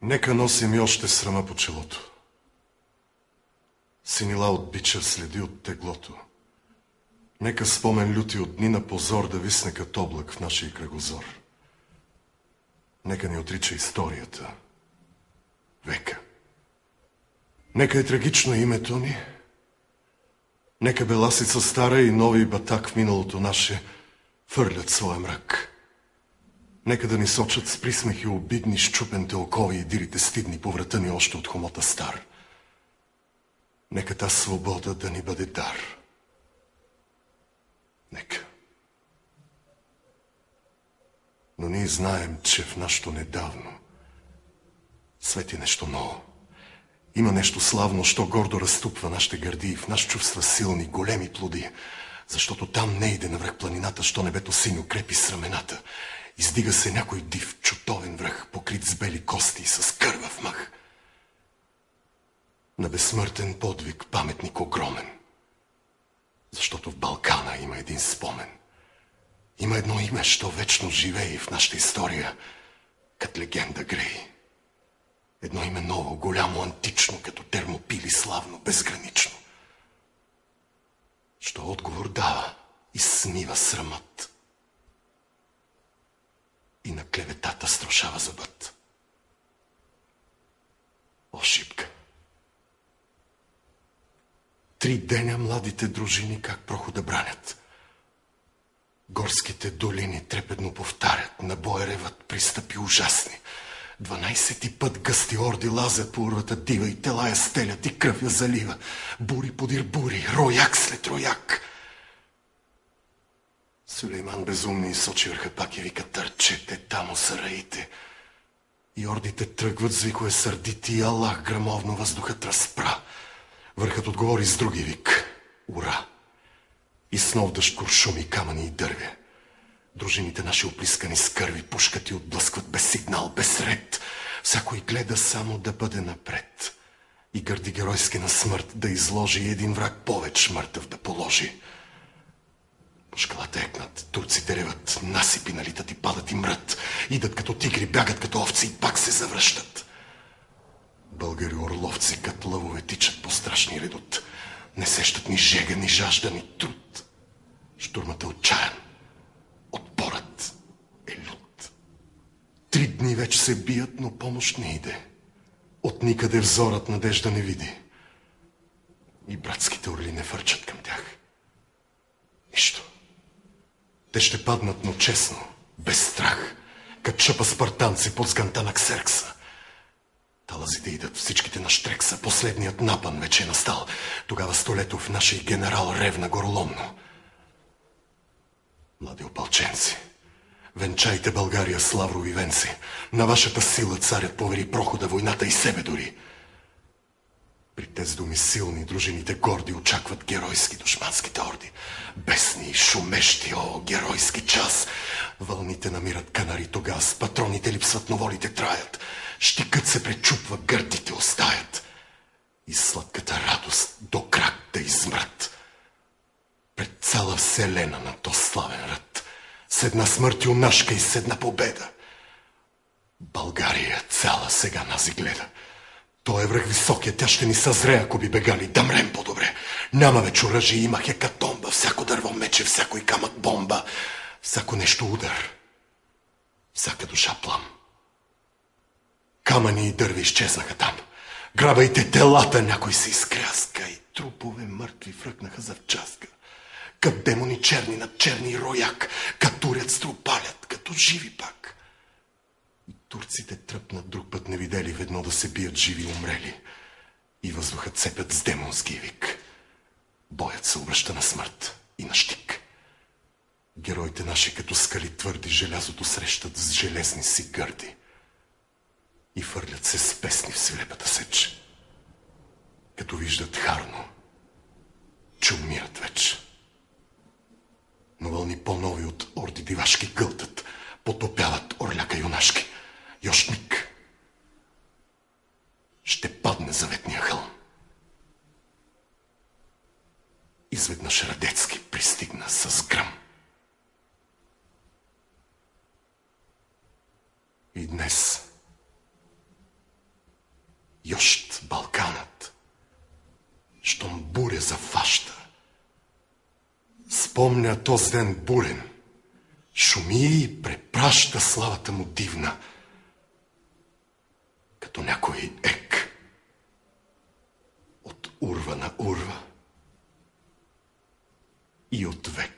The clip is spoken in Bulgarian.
Нека носим и още срама по челото. Синила от бича следи от теглото. Нека спомен люти от дни на позор да висне като облак в нашия кръгозор. Нека ни отрича историята. Века. Нека е трагично името ни. Нека беласица стара и нови батак в миналото наше фърлят своя мрак. Нека да ни сочат с присмехи обидни щупените окови и дирите стидни по врата ни още от хомота стар. Нека та свобода да ни бъде дар. Нека. Но ние знаем, че в нашето недавно свети нещо ново. Има нещо славно, що гордо разтупва нашите гърди и в нас чувства силни, големи плоди. Защото там не иде навръх планината, що небето синьо крепи с рамената. Издига се някой див, чутовен връх, покрит с бели кости и с кървав мах. На безсмъртен подвиг паметник огромен. Защото в Балкана има един спомен. Има едно име, що вечно живее в нашата история, като легенда грей. Едно име ново, голямо, антично, като Термопили, славно, безгранично. Що отговор дава и смива срамът. И на клеветата строшава зъбът. О, шипка! 3 деня младите дружини как прохода бранят. Горските долини трепетно повтарят, на боя реват пристъпи ужасни. 12 път гъсти орди лазят по урвата дива и тела я стелят и кръв я залива. Бури подир бури, рояк след рояк. Сулейман безумни сочи върха пак и вика: търчете, тамо са раите. И ордите тръгват с викове сърдити и Аллах грамовно въздухът разпра. Върхът отговори с други вик: ура! И снов дъжд куршуми, камъни и дървя. Дружините наши оплискани с кърви пушкат и отблъскват без сигнал, без ред. Всякой гледа само да бъде напред. И гърди геройски на смърт да изложи и един враг повече мъртъв да положи. По шкалата екнат, турците реват, насипи налитат и падат и мрът. Идат като тигри, бягат като овци и пак се завръщат. Българи орловци като лъвове тичат по страшни редот. Не сещат ни жега, ни жажда, ни труд. Штурмът е отчаян. Отпорът е лют. 3 дни вече се бият, но помощ не иде. От никъде взорът надежда не види. И братските орли не фърчат към тях. Нищо. Те ще паднат, но честно, без страх, като шъпа спартанци под сганта на Ксеркса. Талазите идат, всичките на Штрекса, последният напън вече е настал. Тогава Столетов, нашия генерал, ревна гороломно. Млади опълченци, венчайте България с лаврови венци. На вашата сила царят повери прохода, войната и себе дори. При тези думи силни, дружините горди очакват геройски душманските орди. Бесни, шумещи, о, геройски час! Вълните намират канари тогаз, патроните липсват, но волите траят. Щикът се пречупва, гърдите остаят. И сладката радост до крак да измрат. Пред цяла вселена на то славен ръд, с една смърт юнашка и с една победа. България цяла сега нази гледа. Той е връх високия, тя ще ни съзре, ако би бегали. Да мрем по-добре. Няма вече оръжие, има хекатомба. Всяко дърво мече, всяко и камък бомба. Всяко нещо удар. Всяка душа плам. Камъни и дърви изчезнаха там. Грабайте телата, някой се изкряска. И трупове мъртви фръкнаха завчаска. Като демони черни над черни рояк. Като турят струпалят, като живи пак. И турците тръпнат друг път не видели ведно да се бият живи умрели. И въздухът цепят с демонски вик. Боят се обръща на смърт и на щик. Героите наши като скали твърди желязото срещат с железни си гърди. И фърлят се с песни в свирепата сеч. Като виждат Харно, че умират вече. Но вълни по-нови от орди дивашки гълтат, потопяват орляка юнашки. Йош миг ще падне заветния хълм. Изведнъж Радецки пристигна с гръм. И днес Йощ Балканът, щом буря зафаща. Спомня тоз ден бурен, шуми и препраща славата му дивна, като някой ек от урва на урва и от век